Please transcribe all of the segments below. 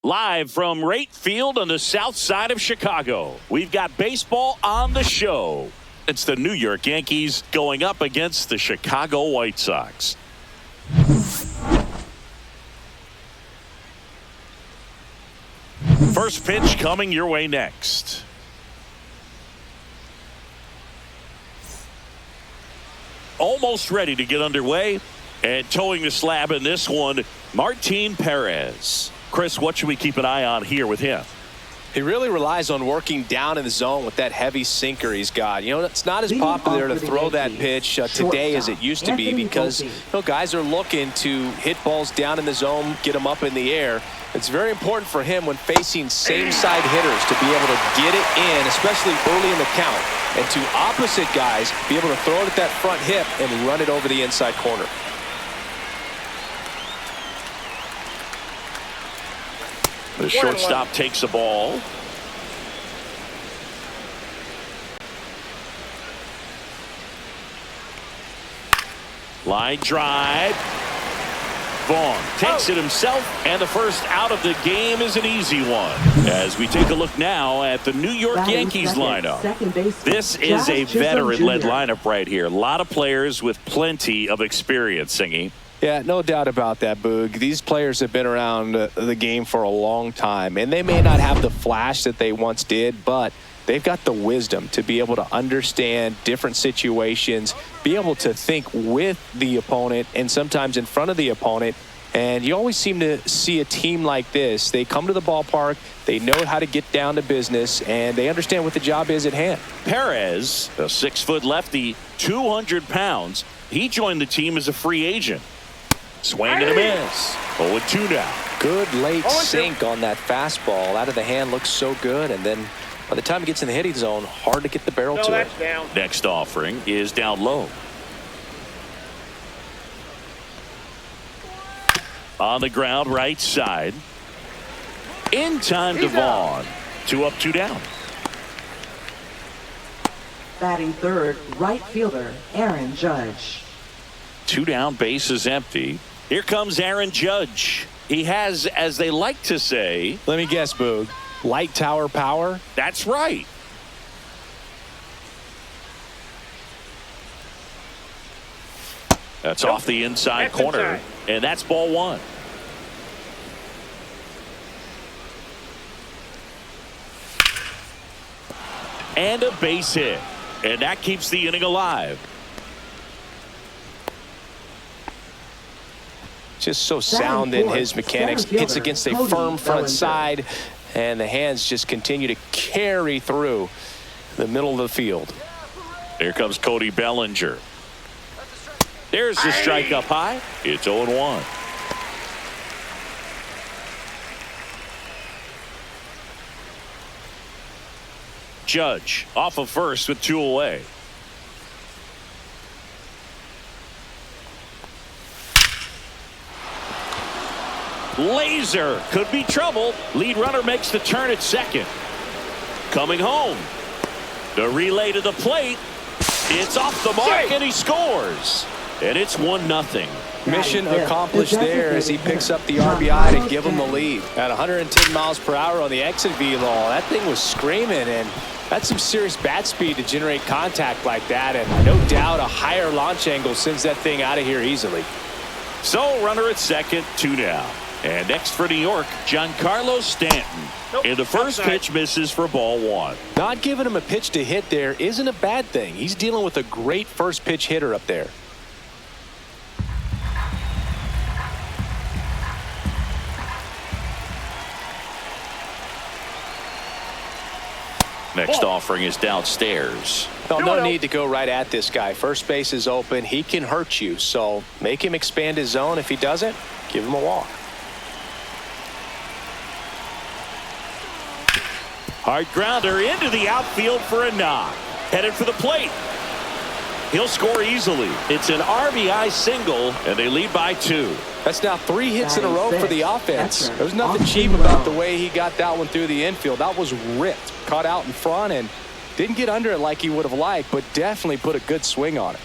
Live from right field on the south side of Chicago, we've got baseball on the show. It's the New York Yankees going up against the Chicago White Sox. First pitch coming your way next. Almost ready to get underway, and towing the slab in this one, Martin Perez. Chris, what should we keep an eye on here with him? He really relies on working down in the zone with that heavy sinker he's got. You know, it's not as popular to throw that pitch today as it used to be because, you know, guys are looking to hit balls down in the zone, get them up in the air. It's very important for him when facing same-side hitters to be able to get it in, especially early in the count, and to opposite guys be able to throw it at that front hip and run it over the inside corner. The shortstop takes the ball. Line drive. Vaughn takes it himself, and the first out of the game is an easy one. As we take a look now at the New York Yankees lineup. This is a veteran-led lineup right here. A lot of players with plenty of experience, Singy. Yeah, no doubt about that, Boog. These players have been around the game for a long time, and they may not have the flash that they once did, but they've got the wisdom to be able to understand different situations, be able to think with the opponent and sometimes in front of the opponent. And you always seem to see a team like this. They come to the ballpark, they know how to get down to business, and they understand what the job is at hand. Perez, a 6-foot lefty, 200 pounds. He joined the team as a free agent. Swing and a miss. 0-2 now. Good late sink on that fastball. Out of the hand looks so good, and then by the time it gets in the hitting zone, hard to get the barrel to it. Down. Next offering is down low. On the ground, right side. In time to Vaughn. 2 up, 2 down. Batting third, right fielder, Aaron Judge. 2 down, base is empty. Here comes Aaron Judge. He has, as they like to say, let me guess, Boog, light tower power? That's right. That's off the inside corner, and that's ball 1. And a base hit, and that keeps the inning alive. Just so sound in his mechanics. Hits against a firm front side, and the hands just continue to carry through the middle of the field. Here comes Cody Bellinger. There's the strike up high. It's 0-1. Judge off of first with 2 away. Laser could be trouble. Lead runner makes the turn at second. Coming home. The relay to the plate. It's off the mark, and he scores. And it's 1-0. Mission accomplished there as he picks up the RBI to give him the lead. At 110 miles per hour on the exit velo, that thing was screaming, and that's some serious bat speed to generate contact like that, and no doubt a higher launch angle sends that thing out of here easily. So runner at second, 2 down. And next for New York, Giancarlo Stanton. And the first pitch misses for ball 1. Not giving him a pitch to hit there isn't a bad thing. He's dealing with a great first pitch hitter up there. Next offering is downstairs. No need to go right at this guy. First base is open. He can hurt you. So make him expand his zone. If he doesn't, give him a walk. Hard grounder into the outfield for a knock. Headed for the plate. He'll score easily. It's an RBI single, and they lead by 2. That's now 3 hits in a row for the offense. There's nothing cheap about the way he got that one through the infield. That was ripped. Caught out in front and didn't get under it like he would have liked, but definitely put a good swing on it.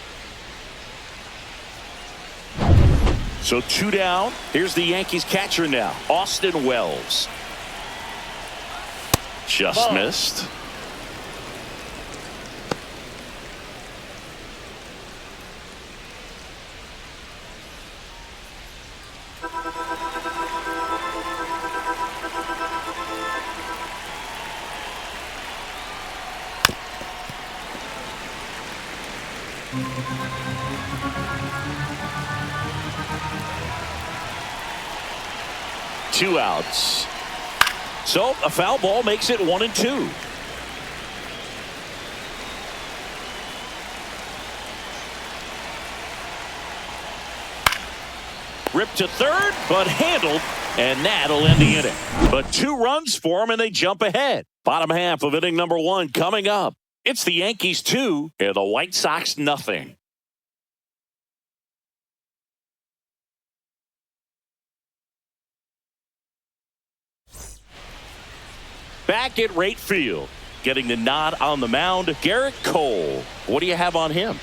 So 2 down. Here's the Yankees catcher now, Austin Wells. Just missed. Two outs. So a foul ball makes it 1-2. Ripped to third, but handled, and that'll end the inning. But 2 runs for them, and they jump ahead. Bottom half of inning number 1 coming up. It's the Yankees 2 and the White Sox nothing. Back at right field, getting the nod on the mound, Garrett Cole. What do you have on him?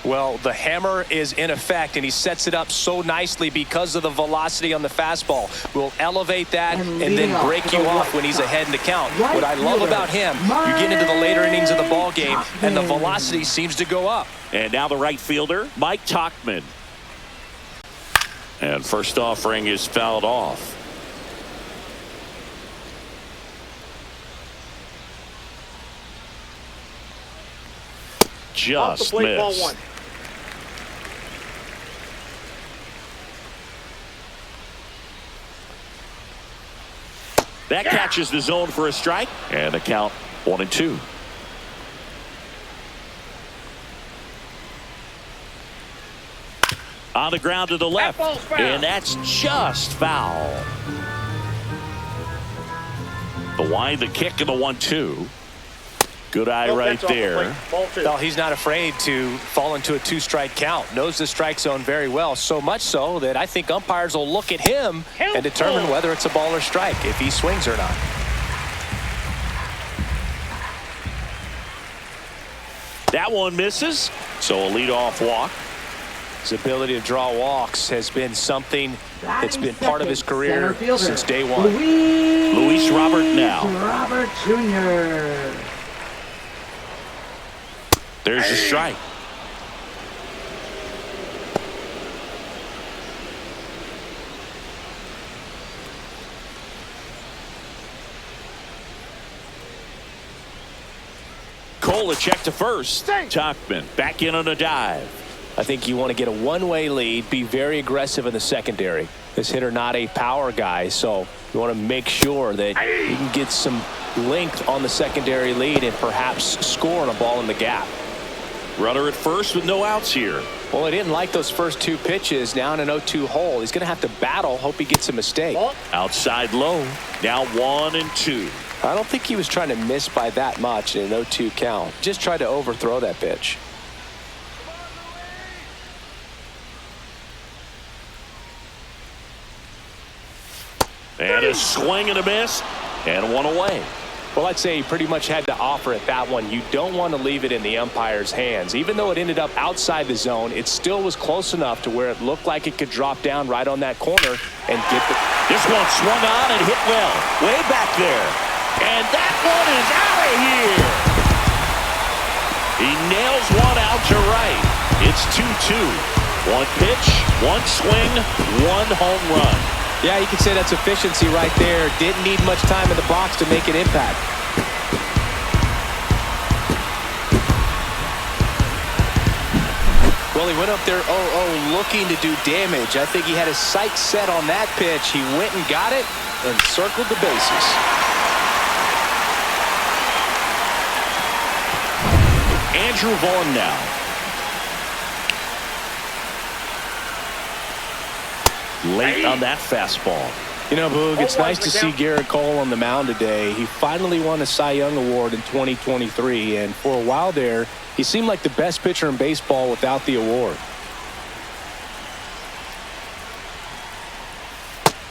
Well, the hammer is in effect, and he sets it up so nicely because of the velocity on the fastball. Will elevate that and then break you off when he's ahead in the count. What I love about him, you get into the later innings of the ball game, and the velocity seems to go up. And now the right fielder, Mike Tauchman. And first offering is fouled off. Just missed. Ball 1. That catches the zone for a strike, and the count 1-2. On the ground to the left, and that's just foul. The wind, the kick, and the 1-2. Good eye right there. Well, he's not afraid to fall into a 2-strike count. Knows the strike zone very well, so much so that I think umpires will look at him and determine whether it's a ball or strike, if he swings or not. That one misses, so a leadoff walk. His ability to draw walks has been something that's been part of his career since day one. Luis Robert now. Robert Jr. There's a strike. Cole a check to first. Tauchman back in on a dive. I think you want to get a one-way lead, be very aggressive in the secondary. This hitter not a power guy, so you want to make sure that you can get some length on the secondary lead and perhaps score on a ball in the gap. Runner at first with no outs here. Well, he didn't like those first 2 pitches. Now in an 0-2 hole, he's going to have to battle, hope he gets a mistake. Outside low. Now 1-2. I don't think he was trying to miss by that much in an 0-2 count. Just tried to overthrow that pitch. And a swing and a miss, and 1 away. Well, I'd say he pretty much had to offer at that one. You don't want to leave it in the umpire's hands. Even though it ended up outside the zone, it still was close enough to where it looked like it could drop down right on that corner and get the... This one swung on and hit well. Way back there. And that one is out of here. He nails one out to right. It's 2-2. 1 pitch, 1 swing, 1 home run. Yeah, you can say that's efficiency right there. Didn't need much time in the box to make an impact. Well, he went up there 0-0 looking to do damage. I think he had his sights set on that pitch. He went and got it and circled the bases. Andrew Vaughn now. Late on that fastball. You know, Boog, it's nice to see Garrett Cole on the mound today. He finally won a Cy Young Award in 2023, and for a while there, he seemed like the best pitcher in baseball without the award.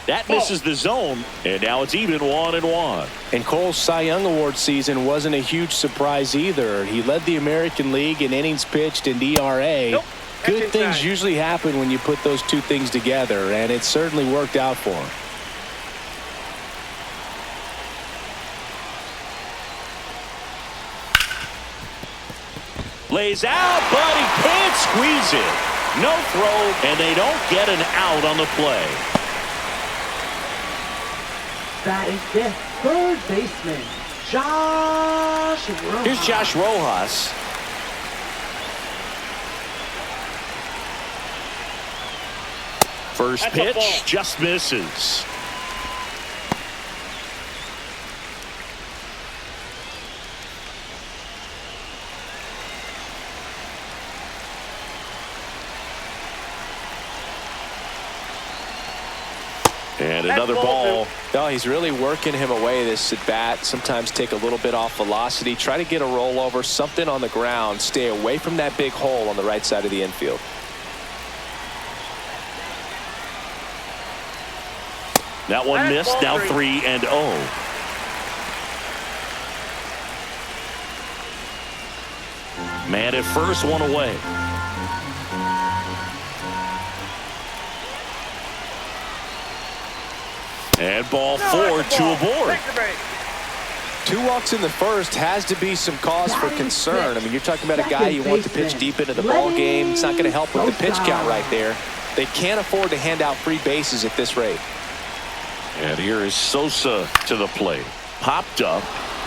That misses the zone, and now it's even 1-1. And Cole's Cy Young Award season wasn't a huge surprise either. He led the American League in innings pitched and ERA. Good things usually happen when you put those 2 things together, and it certainly worked out for him. Lays out, but he can't squeeze it. No throw, and they don't get an out on the play. That is the third baseman, Josh Rojas. Here's Josh Rojas. First pitch just misses. And another ball. No, he's really working him away this at bat. Sometimes take a little bit off velocity. Try to get a rollover, something on the ground. Stay away from that big hole on the right side of the infield. That one missed. Now 3-0. Man at first, one away. And ball 4, 2 aboard. 2 walks in the first has to be some cause for concern. I mean, you're talking about a guy you want to pitch deep into the ball game. It's not going to help with the pitch count right there. They can't afford to hand out free bases at this rate. And here is Sosa to the plate. Popped up.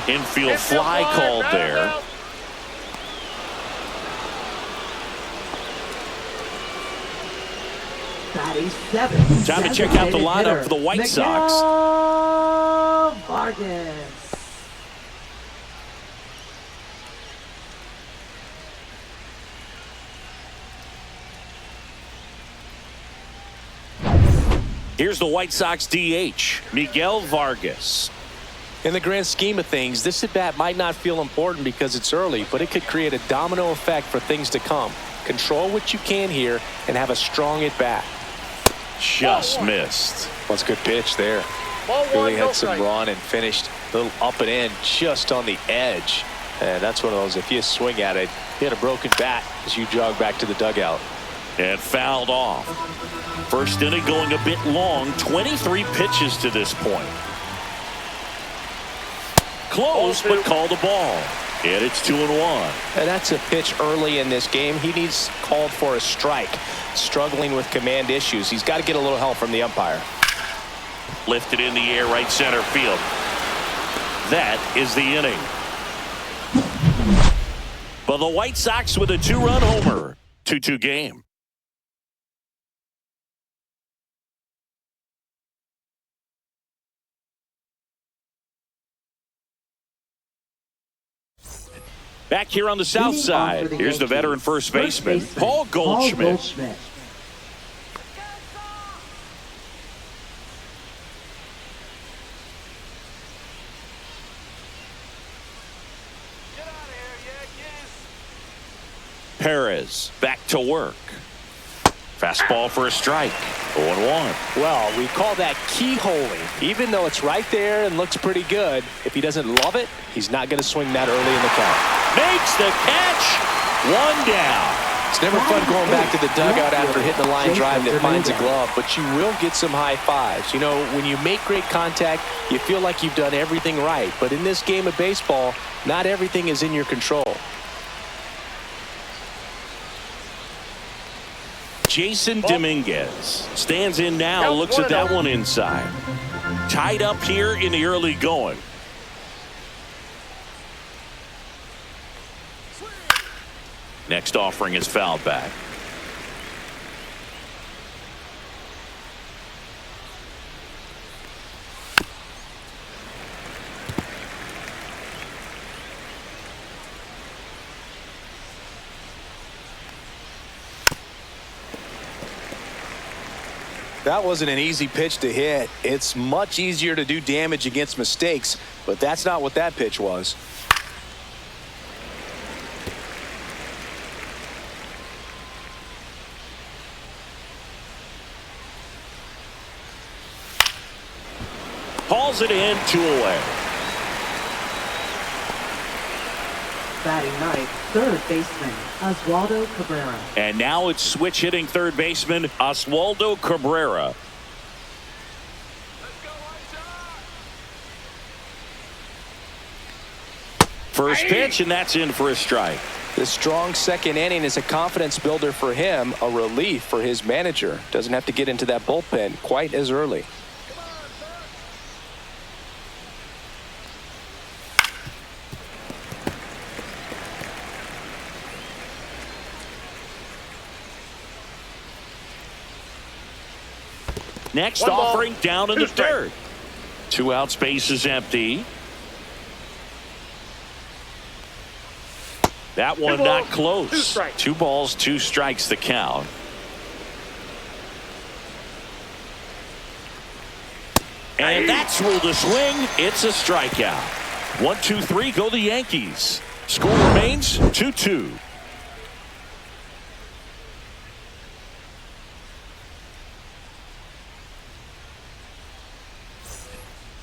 Infield fly called there. Time to check out the lineup for the White Sox. Vargas. Here's the White Sox DH, Miguel Vargas. In the grand scheme of things, this at-bat might not feel important because it's early, but it could create a domino effect for things to come. Control what you can here and have a strong at-bat. Just missed. Well, it's a good pitch there. Really had some run and finished a little up and in just on the edge. And that's one of those, if you swing at it, you had a broken bat as you jog back to the dugout. And fouled off. First inning going a bit long. 23 pitches to this point. Close, but called a ball. And it's 2-1. And that's a pitch early in this game. He needs called for a strike. Struggling with command issues. He's got to get a little help from the umpire. Lifted in the air, right center field. That is the inning. But the White Sox with a 2-run homer. 2-2 game. Back here on the south side, here's the veteran first baseman, Paul Goldschmidt. Perez back to work. Fastball for a strike. 0-1. Well, we call that keyholing. Even though it's right there and looks pretty good, if he doesn't love it, he's not going to swing that early in the count. Makes the catch. 1 down. It's never fun going back to the dugout after hitting a line drive that finds a glove, but you will get some high fives. You know, when you make great contact, you feel like you've done everything right. But in this game of baseball, not everything is in your control. Jason Dominguez stands in now, looks at that one inside. Tied up here in the early going. Next offering is fouled back. That wasn't an easy pitch to hit. It's much easier to do damage against mistakes, but that's not what that pitch was. Hauls it in, 2 away. Batting ninth, third baseman, Oswaldo Cabrera. And now it's switch hitting third baseman, Oswaldo Cabrera. First pitch, and that's in for a strike. This strong second inning is a confidence builder for him, a relief for his manager. Doesn't have to get into that bullpen quite as early. Next offering down in the third. 2 outs, base is empty. That one not close. 2 balls, 2 strikes the count. And that's ruled a swing. It's a strikeout. 1-2-3 go the Yankees. Score remains 2-2.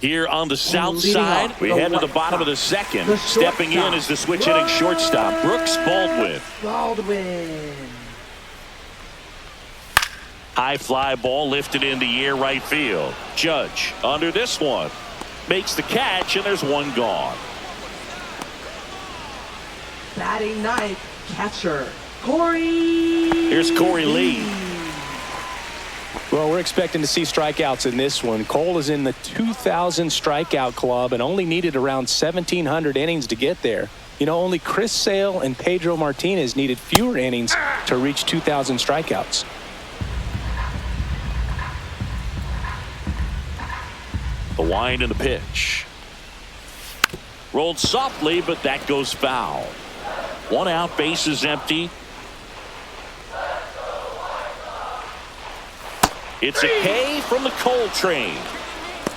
Here on the south side, we head to the bottom of the second. Stepping in is the switch hitting shortstop, Brooks Baldwin. High fly ball lifted in the air right field. Judge under this one. Makes the catch, and there's one gone. Batting ninth, catcher, Corey. Here's Corey Lee. Well, we're expecting to see strikeouts in this one. Cole is in the 2,000 strikeout club and only needed around 1,700 innings to get there. You know, only Chris Sale and Pedro Martinez needed fewer innings to reach 2,000 strikeouts. The wind and the pitch. Rolled softly, but that goes foul. 1 out, base is empty. It's a K from the Cole train.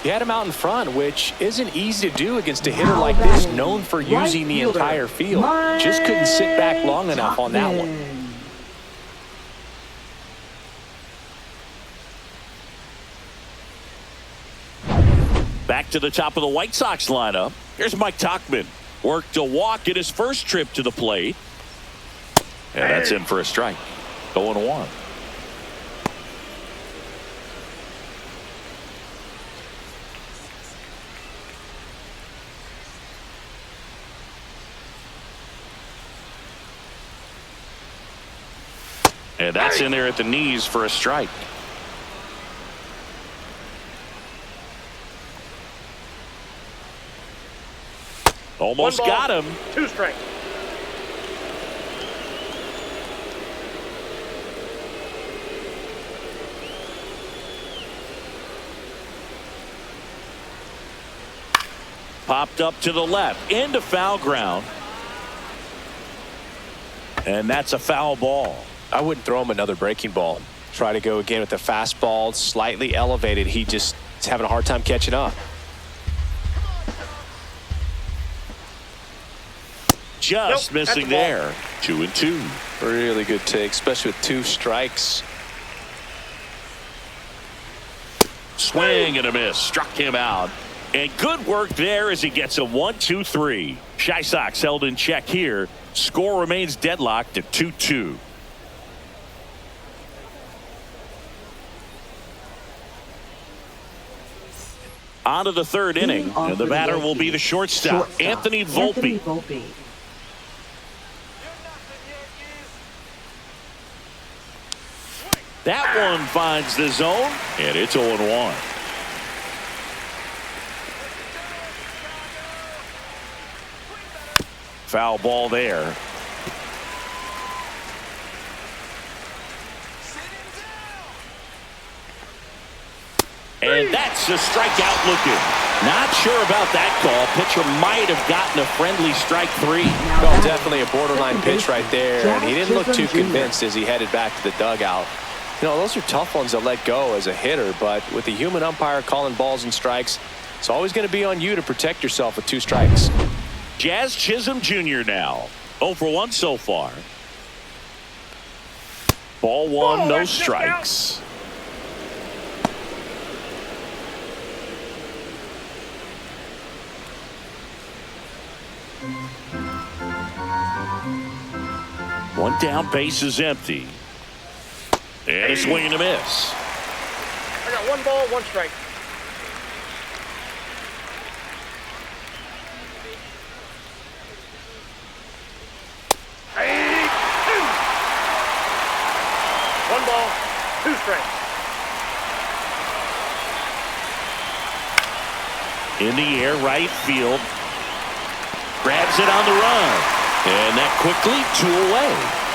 He had him out in front, which isn't easy to do against a hitter like this, known for using the entire field. Just couldn't sit back long enough on that one. Back to the top of the White Sox lineup. Here's Mike Tauchman. Worked a walk in his first trip to the plate. And that's in for a strike. 0-1. And that's in there at the knees for a strike. Almost got him. 2 strikes. Popped up to the left into foul ground. And that's a foul ball. I wouldn't throw him another breaking ball. Try to go again with the fastball, slightly elevated. He just is having a hard time catching up. Just missing there. 2-2. Really good take, especially with 2 strikes. Swing and a miss. Struck him out. And good work there as he gets a 1-2-3. Chi Sox held in check here. Score remains deadlocked at 2-2. On to the third inning, and the batter will be the shortstop, Anthony Volpe. That one finds the zone, and it's 0-1. Foul ball there. And that's a strikeout looking. Not sure about that call. Pitcher might have gotten a friendly strike 3. Well, definitely a borderline pitch right there. And he didn't look too convinced as he headed back to the dugout. You know, those are tough ones to let go as a hitter. But with the human umpire calling balls and strikes, it's always going to be on you to protect yourself with 2 strikes. Jazz Chisholm Jr. now. 0 for 1 so far. Ball 1, no strikes. One down, base is empty. And a swing and a miss. I got 1 ball, 1 strike. One ball, two strikes. In the air, right field. Grabs it on the run. And that quickly, 2 away.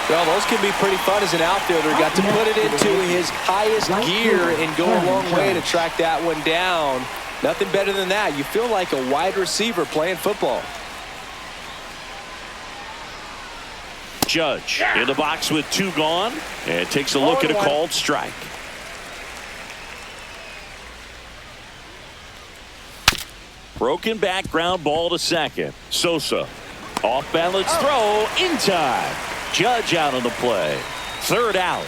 Well, those can be pretty fun as an outfielder. Got to put it into his highest gear and go a long way to track that one down. Nothing better than that. You feel like a wide receiver playing football. Judge in the box with 2 gone. And takes a look at a called strike. Broken back ground ball to second. Sosa. Off balance throw in time. Judge out on the play. 3rd out.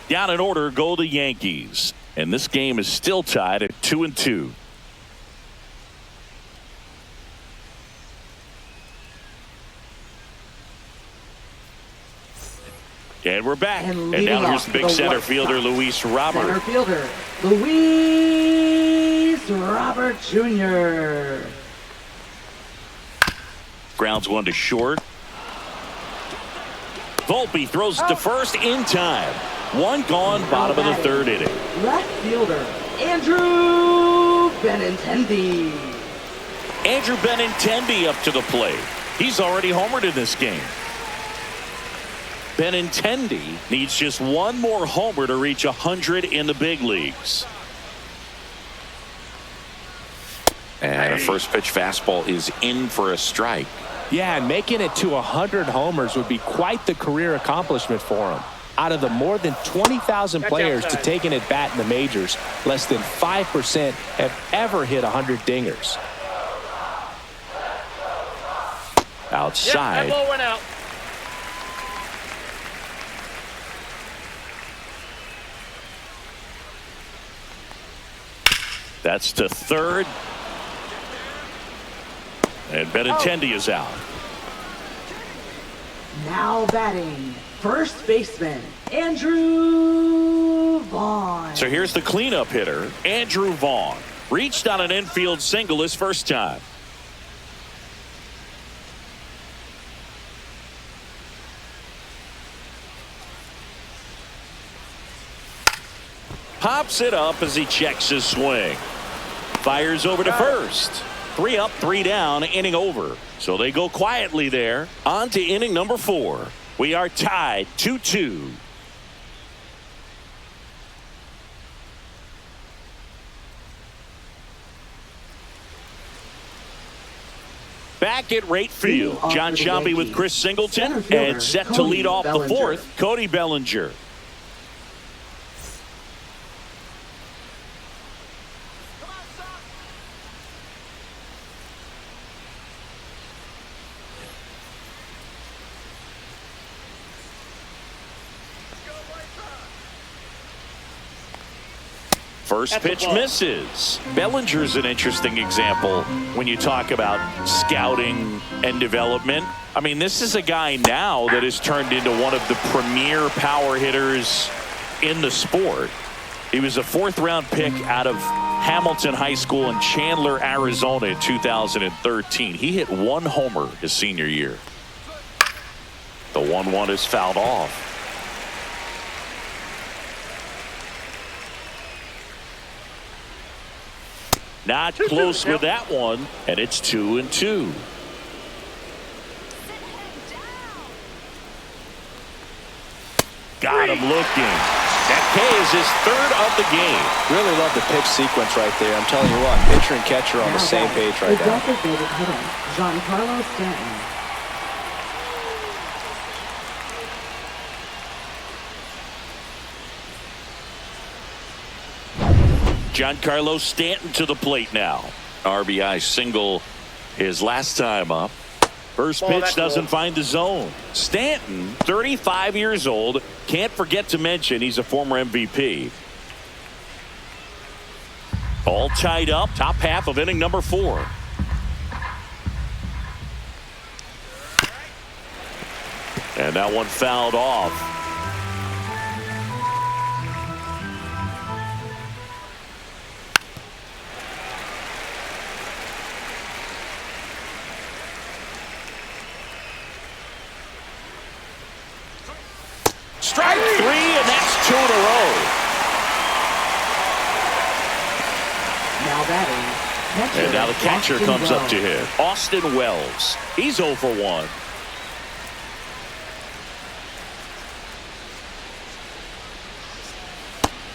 Down in order go the Yankees. And this game is still tied at 2-2. And we're back. And now here's the big center fielder, Luis Robert. Center fielder, Luis Robert Jr. Grounds 1 to short. Volpe throws to first in time. 1 gone, bottom of the 3rd inning. Left fielder, Andrew Benintendi. Andrew Benintendi up to the plate. He's already homered in this game. Benintendi needs just 1 more homer to reach 100 in the big leagues. And a first pitch fastball is in for a strike. Yeah, and making it to 100 homers would be quite the career accomplishment for him. Out of the more than 20,000 players to take an at-bat in the majors, less than 5% have ever hit 100 dingers. Outside. Yep, that ball went out. That's to 3rd. And Benintendi is out. Now batting, first baseman, Andrew Vaughn. So here's the cleanup hitter, Andrew Vaughn. Reached on an infield single his first time. Pops it up as he checks his swing. Fires over to first. 3 up, 3 down, inning over. So they go quietly there. On to inning number 4. We are tied 2-2. Back at right field, John Sciambi with Chris Singleton, and set to lead off the 4th, Cody Bellinger. First pitch misses. Bellinger's an interesting example when you talk about scouting and development. I mean, this is a guy now that has turned into one of the premier power hitters in the sport. He was a 4th-round pick out of Hamilton High School in Chandler, Arizona in 2013. He hit 1 homer his senior year. The 1-1 is fouled off. Not close with that one, and it's 2-2. Got him looking. That K is his 3rd of the game. Really love the pitch sequence right there. I'm telling you what, pitcher and catcher on the same page right now. The designated hitter, Giancarlo Stanton. Giancarlo Stanton to the plate now. RBI single his last time up. First pitch doesn't find the zone. Stanton, 35 years old. Can't forget to mention he's a former MVP. All tied up. Top half of inning number 4. And that one fouled off. strike 3, and that's 2 in a row. Now batting. Catcher, And now the catcher Austin comes up Wells. to hit. Austin Wells. He's 0 for 1.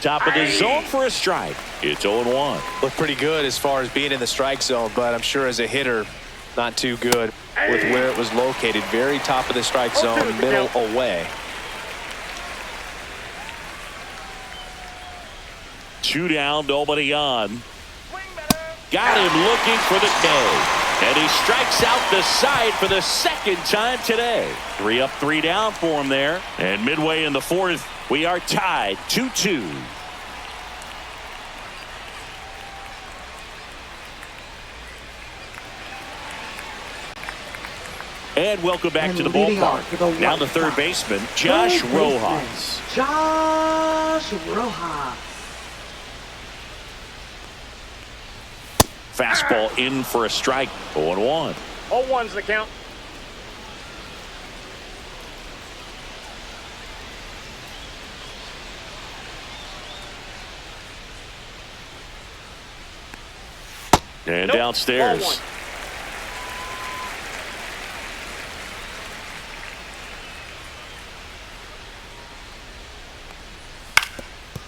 Top of the zone for a strike. It's 0-1. Looked pretty good as far as being in the strike zone, but I'm sure as a hitter, not too good with where it was located. Very top of the strike zone, middle away. 2 down, nobody on. Got him looking for the K. And he strikes out the side for the second time today. 3 up, 3 down for him there. And midway in the 4th, we are tied 2-2. And welcome back And to the leading off ballpark. for the Now White the third Sox, baseman, Josh third baseman, Rojas. Josh Rojas. Fastball in for a strike. 0-1. 0-1's the count. And Nope. downstairs. Ball 1.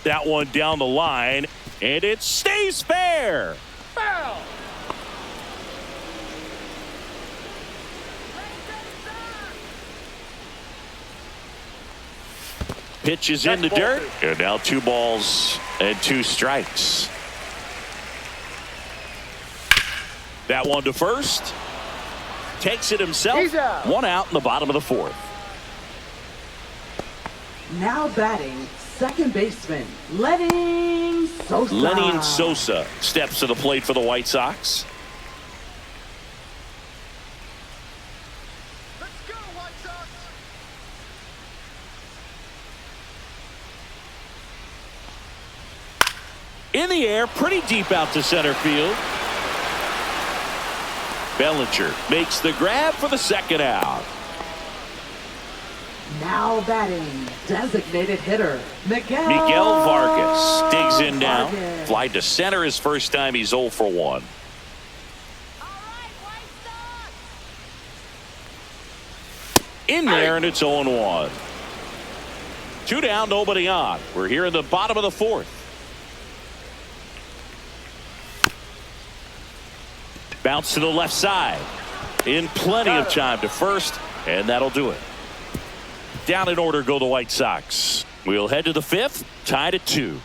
That one down the line, and it stays fair. Foul. Pitch is in the That's ball dirt. And now 2 balls and 2 strikes. That one to first. Takes it himself. He's out. 1 out in the bottom of the 4th. Now batting, second baseman, Lenny Sosa. Lenny Sosa steps to the plate for the White Sox. Let's go, White Sox. In the air, pretty deep out to center field. Bellinger makes the grab for the second out. Now batting, designated hitter, Miguel Vargas digs in now. Vargas. Fly to center his first time. He's 0 for 1. In there, and it's 0-1. 2 down, nobody on. We're here in the bottom of the 4th. Bounce to the left side. In plenty of time to first, and that'll do it. Down in order go the White Sox. We'll head to the 5th, tied at 2.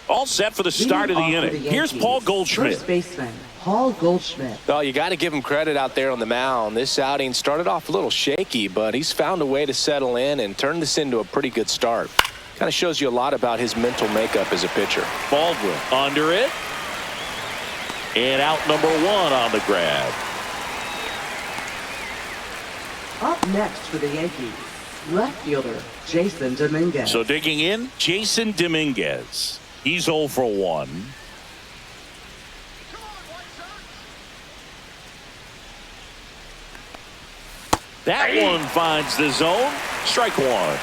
All set for the start of the Leading off for inning. the Here's Yankees, Paul Goldschmidt. First baseman, Paul Goldschmidt. Well, you got to give him credit out there on the mound. This outing started off a little shaky, but he's found a way to settle in and turn this into a pretty good start. Kind of shows you a lot about his mental makeup as a pitcher. Baldwin under it. And out number 1 on the grab. Up next for the Yankees, left fielder, Jason Dominguez. So digging in, Jason Dominguez. He's 0 for 1. That one finds the zone. Strike 1.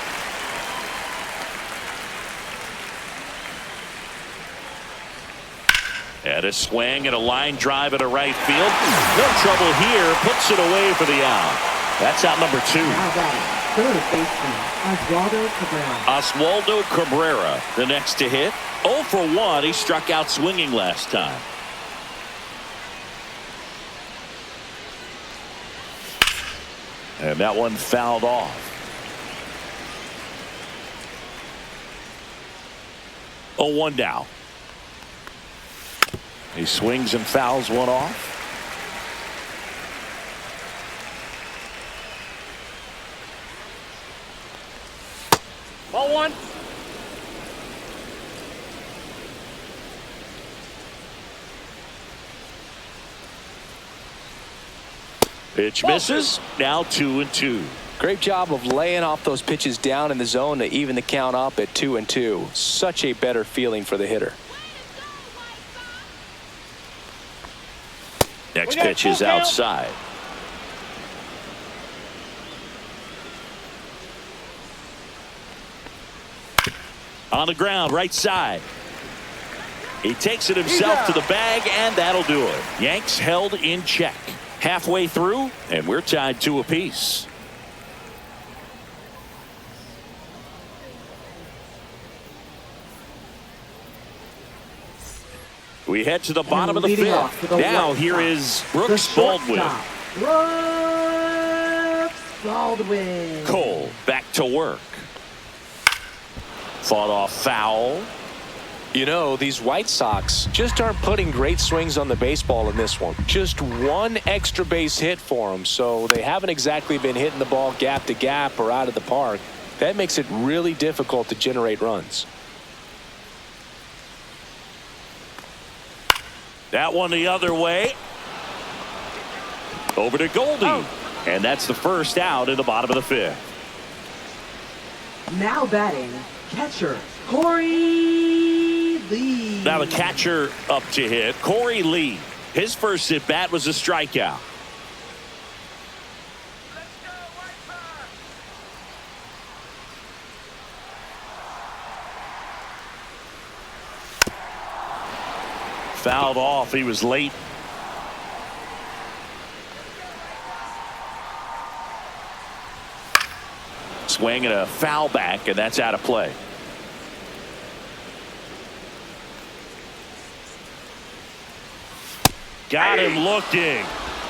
And a swing and a line drive at a right field. No trouble here. Puts it away for the out. That's out number 2. Now batting, third baseman, Oswaldo Cabrera. Oswaldo Cabrera, the next to hit. 0 for 1. He struck out swinging last time. And that one fouled off. 0-1 now. He swings and fouls one off. Ball 1. Pitch misses. Now 2-2. Great job of laying off those pitches down in the zone to even the count up at 2-2. Such a better feeling for the hitter. Next pitch is outside. On the ground, right side. He takes it himself to the bag, and that'll do it. Yanks held in check. Halfway through, and we're tied 2 apiece. We head to the bottom of the fifth. Now here is Brooks Baldwin. Brooks Baldwin. Cole back to work. Fought off foul. You know, these White Sox just aren't putting great swings on the baseball in this one. Just one extra base hit for them, so they haven't exactly been hitting the ball gap to gap or out of the park. That makes it really difficult to generate runs. That one the other way. Over to Goldie. Oh. And that's the first out in the bottom of the fifth. Now batting, catcher Corey Lee. Now the catcher up to hit, Corey Lee. His first at bat was a strikeout. Fouled off. He was late. Swing and a foul back, and that's out of play. Got him looking.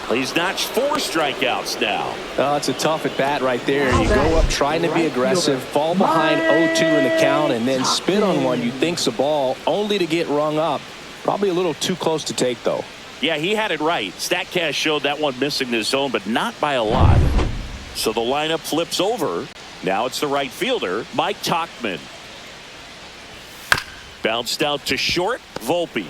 He's notched 4 strikeouts now. Oh, it's a tough at bat right there. You go up trying to be aggressive, fall behind 0-2 in the count, and then spin on one you think's a ball, only to get rung up. Probably a little too close to take, though. Yeah, he had it right. StatCast showed that one missing the zone, but not by a lot. So the lineup flips over. Now it's the right fielder, Mike Tauchman. Bounced out to short, Volpe.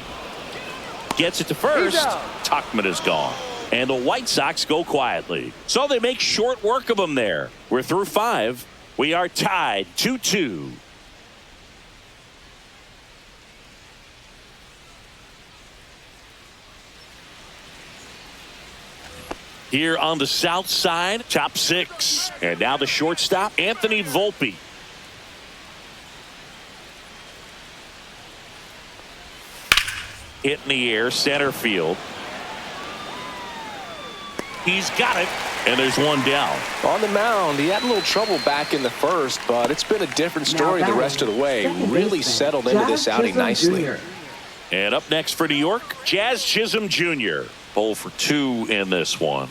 Gets it to first. Tauchman is gone. And the White Sox go quietly. So they make short work of them there. We're through 5. We are tied 2-2. Here on the south side, top 6. And now the shortstop, Anthony Volpe. Hit in the air, center field. He's got it, and there's one down. On the mound, he had a little trouble back in the first, but it's been a different story the rest of the way. Really settled into this outing nicely. And up next for New York, Jazz Chisholm Jr. 0 for 2 in this one.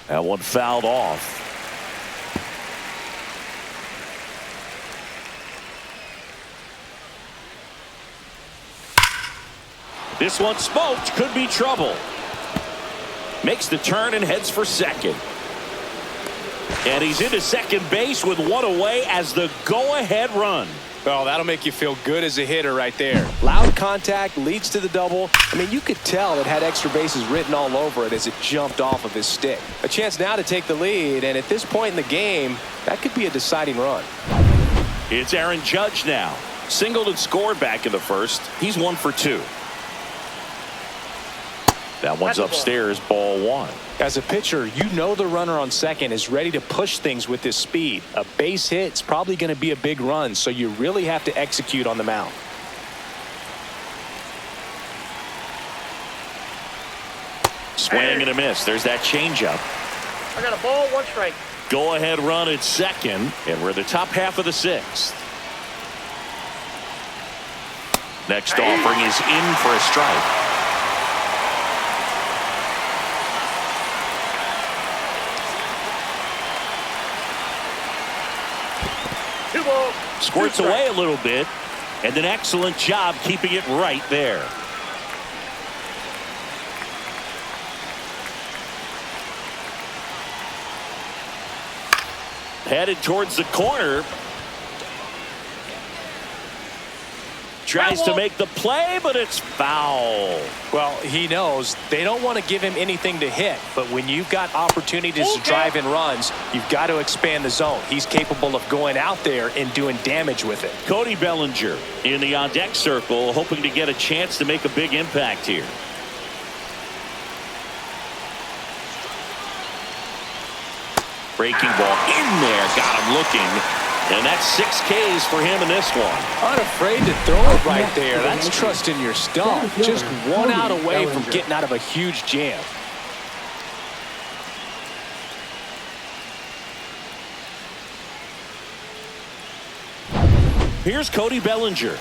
That one fouled off. This one smoked. Could be trouble. Makes the turn and heads for second. And he's into second base with one away as the go-ahead run. Oh, that'll make you feel good as a hitter right there. Loud contact leads to the double. I mean, you could tell it had extra bases written all over it as it jumped off of his stick. A chance now to take the lead, and at this point in the game, that could be a deciding run. It's Aaron Judge now. Singled and scored back in the first. He's 1 for 2. That one's upstairs, ball 1. As a pitcher, you know the runner on second is ready to push things with his speed. A base hit's probably going to be a big run, so you really have to execute on the mound. Swing and a miss. There's that changeup. I got a ball, 1 strike. Go ahead run at second, and we're the top half of the 6th. Next offering is in for a strike. Squirts away a little bit, and an excellent job keeping it right there. Headed towards the corner. tries to make the play, but it's foul. Well, he knows they don't want to give him anything to hit, but when you've got opportunities to drive in runs, you've got to expand the zone. He's capable of going out there and doing damage with it. Cody Bellinger in the on-deck circle, hoping to get a chance to make a big impact here. Breaking ball in there, got him looking. And that's 6 Ks for him in this one. Unafraid to throw it right there. That's trust in your stump. Just one out away from getting out of a huge jam. Here's Cody Bellinger.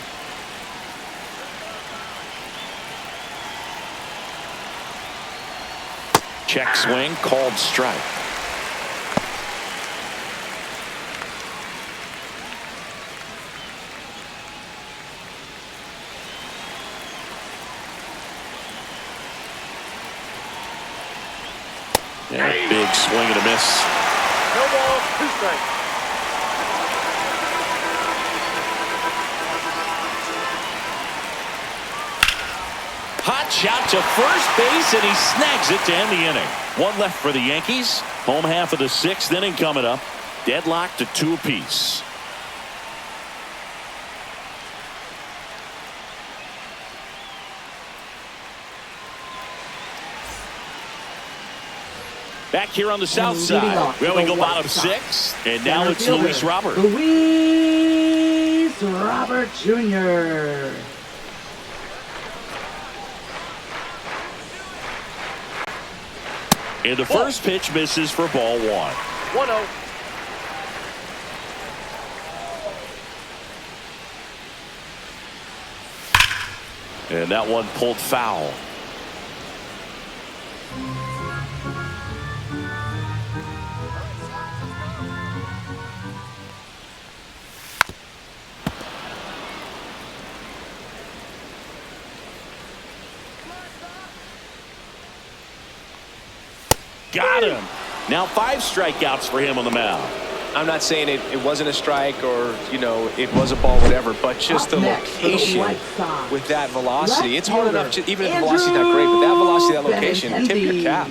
Check swing, called strike. Yeah, big swing and a miss. No ball, 2 strikes. Hot shot to first base, and he snags it to end the inning. 1 left for the Yankees. Home half of the 6th inning coming up. Deadlocked to 2 apiece. Back here on the south side. Well, we go bottom 6, and now it's Luis Robert. Luis Robert Jr. And the first pitch misses for ball 1. 1-0. And that one pulled foul. Got him. Now 5 strikeouts for him on the mound. I'm not saying it wasn't a strike or, you know, it was a ball, whatever, but just the location with that velocity. It's hard enough, even if the velocity's not great, but that velocity, that location, tip your cap.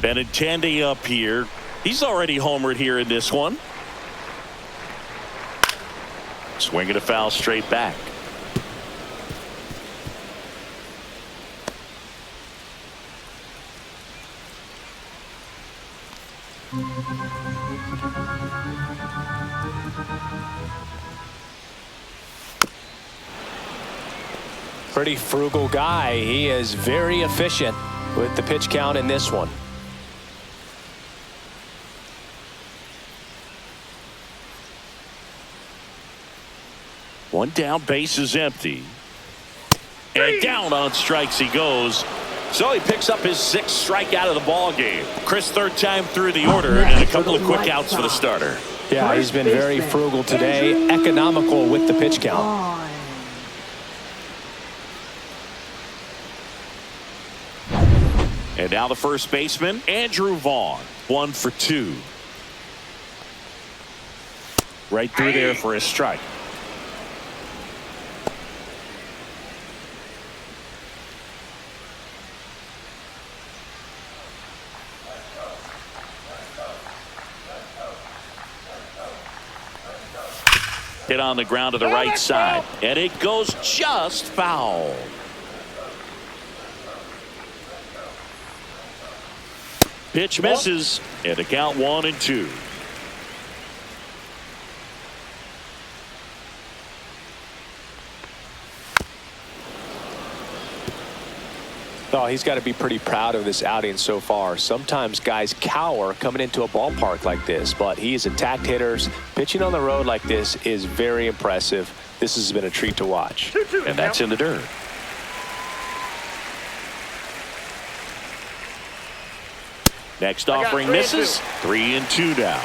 Benintendi up here. He's already homered here in this one. Swinging a foul straight back. Pretty frugal guy. He is very efficient with the pitch count in this one. One down, base is empty. And down on strikes he goes. So he picks up his 6th strikeout of the ball game. Chris, 3rd time through the order, and a couple of quick outs for the starter. Yeah, he's been very frugal today, economical with the pitch count. And now the first baseman, Andrew Vaughn, 1 for 2. Right through there for a strike. Hit on the ground to the right side, and it goes just foul. Pitch misses, and the count 1-2. Oh, he's got to be pretty proud of this outing so far. Sometimes guys cower coming into a ballpark like this, but he's attacked hitters. Pitching on the road like this is very impressive. This has been a treat to watch. And that's in the dirt. Next offering misses. 3-2 now.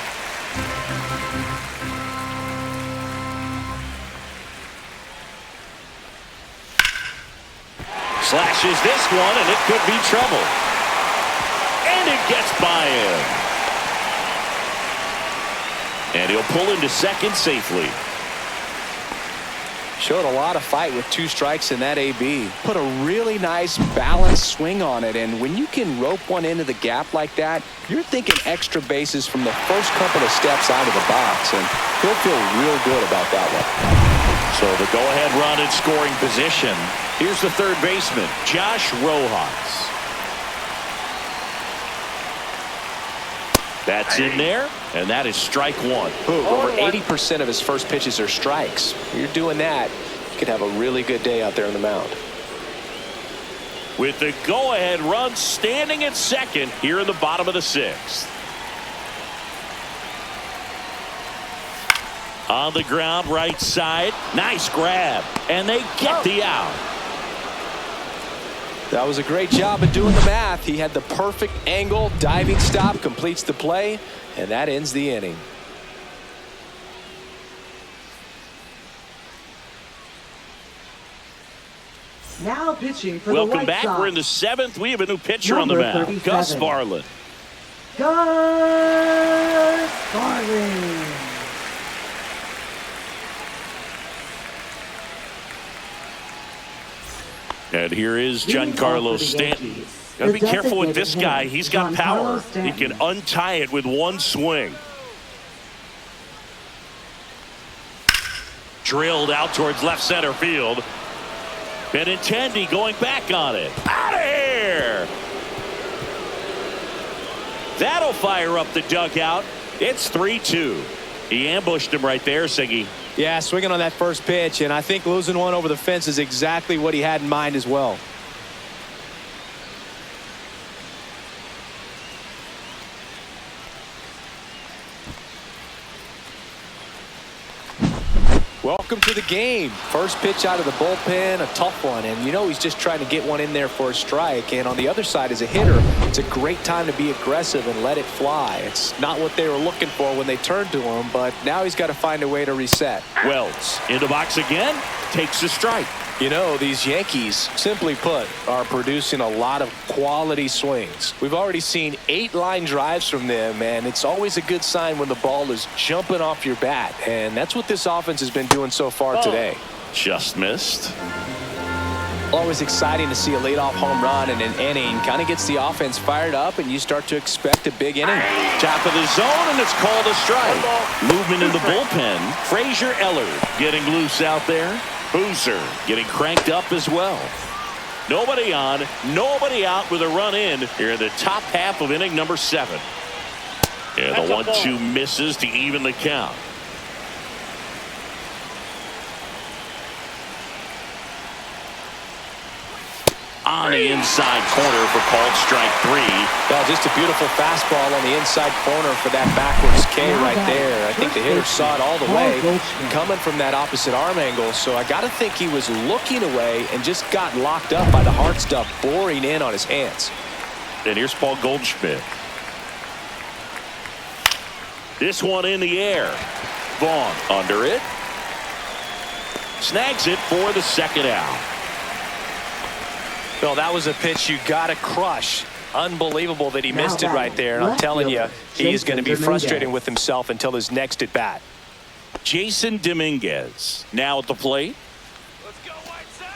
Slashes this one, and it could be trouble. gets by him. And he'll pull into second safely. Showed a lot of fight with 2 strikes in that AB. Put a really nice balanced swing on it, and when you can rope one into the gap like that, you're thinking extra bases from the first couple of steps out of the box, and he'll feel real good about that one. So the go-ahead run in scoring position. Here's the third baseman, Josh Rojas. That's in there, and that is strike 1. Over 80% of his first pitches are strikes. You're doing that, you could have a really good day out there on the mound. With the go-ahead run standing at second here in the bottom of the 6th. On the ground, right side. Nice grab, and they get the out. That was a great job of doing the math. He had the perfect angle, diving stop, completes the play, and that ends the inning. Now pitching for Welcome the White back. Sox. We're in the 7th. We have a new pitcher on the Number mound, 37. Gus Varland. Gus Varland. And here is Leading Giancarlo off for the Stanton. Yankees, Gotta be the careful with designated this guy. hitter, He's got Giancarlo power. He Stanton. can untie it with one swing. Drilled out towards left center field. Benintendi going back on it. Out of here! That'll fire up the dugout. It's 3-2. He ambushed him right there, Siggy. Yeah, swinging on that first pitch, and I think losing one over the fence is exactly what he had in mind as well. Welcome to the game. First pitch out of the bullpen, a tough one, and you know he's just trying to get one in there for a strike. And on the other side, as a hitter, it's a great time to be aggressive and let it fly. It's not what they were looking for when they turned to him, but now he's got to find a way to reset. Wells in the box again, takes a strike. You know, these Yankees, simply put, are producing a lot of quality swings. We've already seen 8 line drives from them, and it's always a good sign when the ball is jumping off your bat. And that's what this offense has been doing so far today. Just missed. Always exciting to see a leadoff home run in an inning. Kind of gets the offense fired up, and you start to expect a big inning. Top of the zone, and it's called a strike. Movement in the bullpen. Frazier Eller getting loose out there. Boozer getting cranked up as well. Nobody on, nobody out with a run in here in the top half of inning number 7. And the 1-2 misses to even the count. On the inside corner for called strike 3. Well, just a beautiful fastball on the inside corner for that backwards K right there. I think the hitter saw it all the way coming from that opposite arm angle. So I got to think he was looking away and just got locked up by the hard stuff boring in on his hands. And here's Paul Goldschmidt. This one in the air. Vaughn under it. Snags it for the second out. Well, that was a pitch you got to crush. Unbelievable that he missed it right there. And I'm telling you, he's going to be frustrated with himself until his next at bat. Jason Dominguez now at the plate. Let's go, White Sox!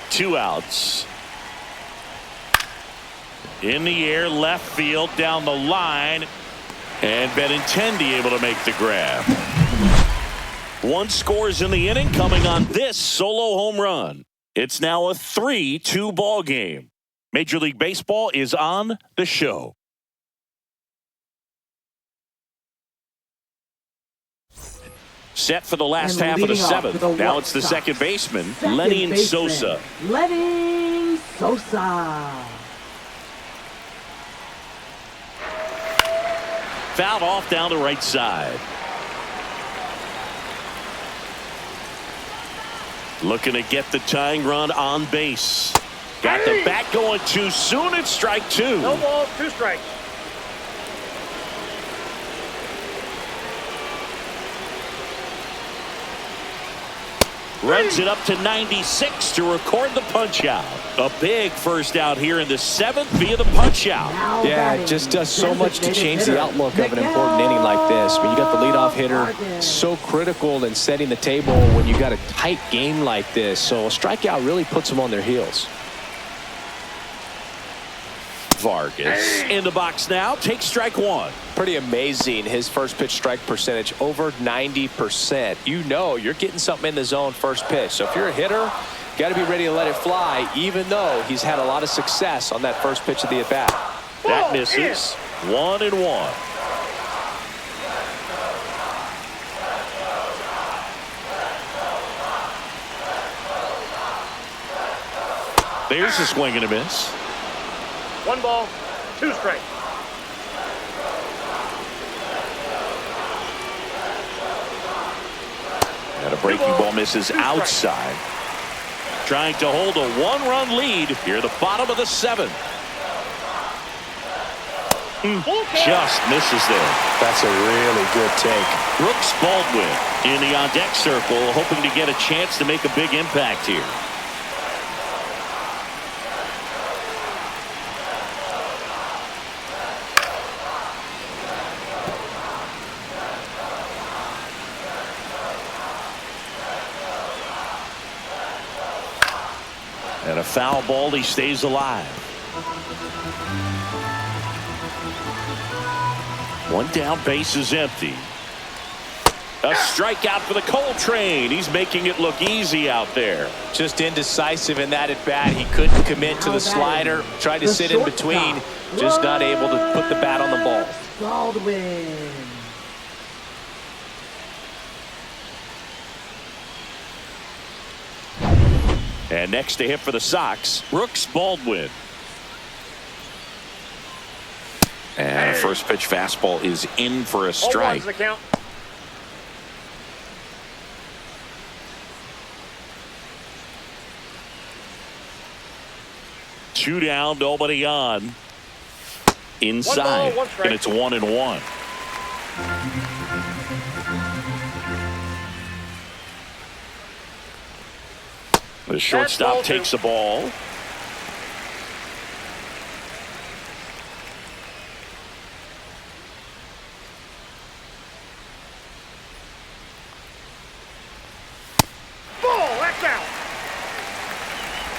2 outs. In the air, left field, down the line. And Benintendi able to make the grab. 1 scores in the inning coming on this solo home run. It's now a 3-2 ball game. Major League Baseball is on the show. Set for the last half of the 7th. Now it's the second baseman, Lenny Sosa. Lenny Sosa. Fouled off down the right side. Looking to get the tying run on base. Got the bat going too soon. It's strike 2. No ball, 2 strikes. Runs it up to 96 to record the punch out. A big first out here in the 7th via the punch out. Yeah, it just does so much to change the outlook of an important inning like this. When you got the leadoff hitter, so critical in setting the table when you got a tight game like this. So a strikeout really puts them on their heels. Vargas in the box now. Takes strike one. Pretty amazing, his first pitch strike percentage, over 90%. You know you're getting something in the zone first pitch. So if you're a hitter, you got to be ready to let it fly, even though he's had a lot of success on that first pitch of the at-bat. That misses. 1-1. There's a swing and a miss. 1 ball, 2 strikes. And a breaking ball misses outside. Trying to hold a 1-run lead here at the bottom of the 7th. Just misses there. That's a really good take. Brooks Baldwin in the on-deck circle, hoping to get a chance to make a big impact here. And a foul ball, he stays alive. One down, base is empty. A strikeout for the Coltrane. He's making it look easy out there. Just indecisive in that at bat. He couldn't commit to the slider. Tried to sit in between. Just not able to put the bat on the ball. Baldwin. And next to hit for the Sox, Brooks Baldwin. And a first pitch fastball is in for a strike. The count. Two down, nobody on. Inside, 1 ball, 1 strike. and it's 1-1. The shortstop takes the ball. Ball, that's out.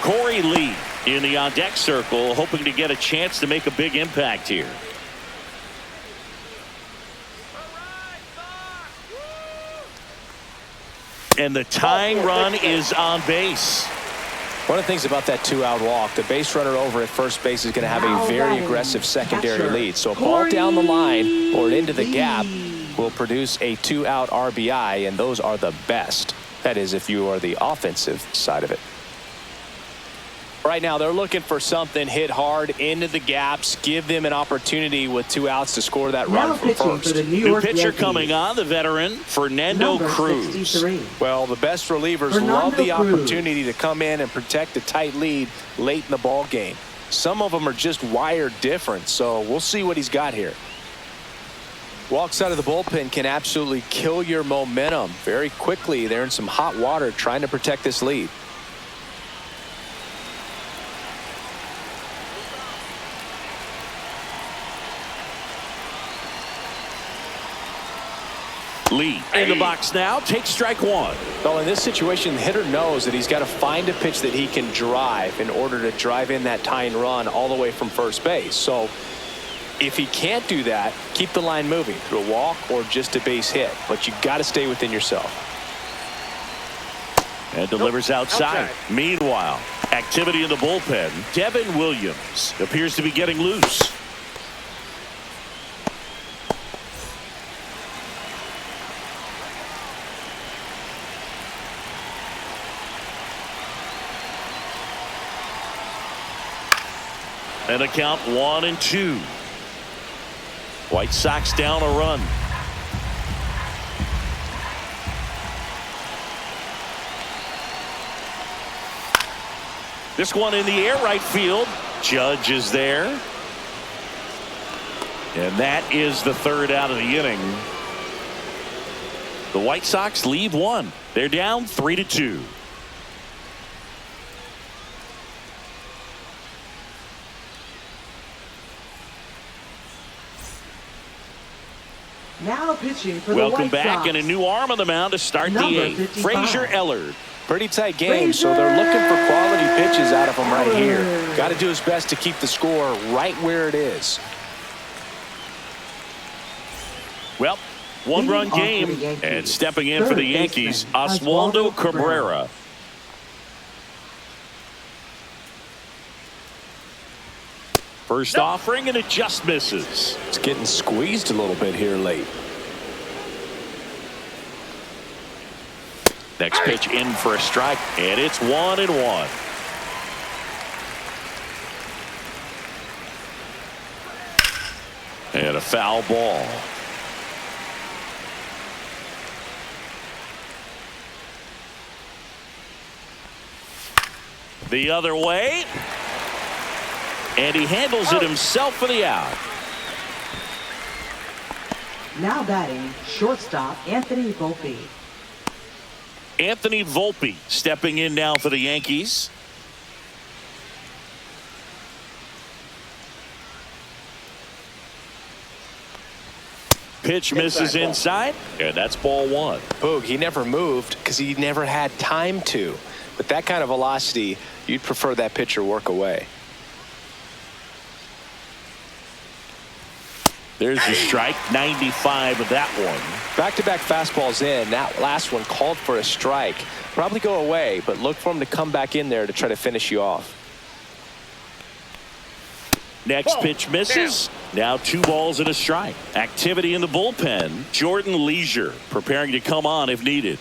Corey Lee in the on-deck circle, hoping to get a chance to make a big impact here. And the tying run is on base. One of the things about that 2-out walk, the base runner over at first base is going to have a very aggressive secondary lead. So a ball down the line or into the gap will produce a 2-out RBI, and those are the best. That is, if you are the offensive side of it. Right now, they're looking for something hit hard into the gaps, give them an opportunity with 2 outs to score that run from first. New pitcher coming on, the veteran, Fernando Cruz. 63. Well, the best relievers love the opportunity to come in and protect a tight lead late in the ball game. Some of them are just wired different, so we'll see what he's got here. Walks out of the bullpen can absolutely kill your momentum very quickly. They're in some hot water trying to protect this lead. Lee in the box now, takes strike one. Well, in this situation, the hitter knows that he's got to find a pitch that he can drive in order to drive in that tying run all the way from first base. So if he can't do that, keep the line moving through a walk or just a base hit. But you got to stay within yourself. And delivers outside. Meanwhile, activity in the bullpen. Devin Williams appears to be getting loose. And a count 1-2. White Sox down a run. This one in the air, right field. Judge is there. And that is the 3rd out of the inning. The White Sox leave one. They're down 3-2. Now pitching for the Welcome White back, Sox. and a new arm on the mound to start the Number 8th. 55. Frazier Ellard. Pretty tight game, so they're looking for quality pitches out of him right here. Got to do his best to keep the score right where it is. Well, one-run game, and stepping in for the Yankees, Oswaldo Cabrera. First offering, and it just misses. It's getting squeezed a little bit here late. Next pitch in for a strike, and it's 1-1. And a foul ball. The other way. And he handles it himself for the out. Now batting, shortstop Anthony Volpe. Anthony Volpe stepping in now for the Yankees. Pitch misses inside, and that's ball 1. Boog, he never moved because he never had time to. With that kind of velocity, you'd prefer that pitcher work away. There's the strike, 95 of that one. Back-to-back fastballs in. That last one called for a strike. Probably go away, but look for him to come back in there to try to finish you off. Next pitch misses. Now 2 balls and a strike. Activity in the bullpen. Jordan Leisure preparing to come on if needed.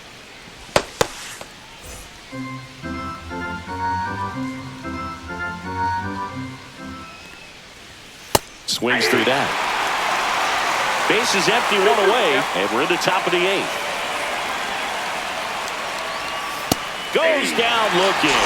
Swings through that. Base is empty, 1 away, and we're in the top of the 8th. Goes down looking.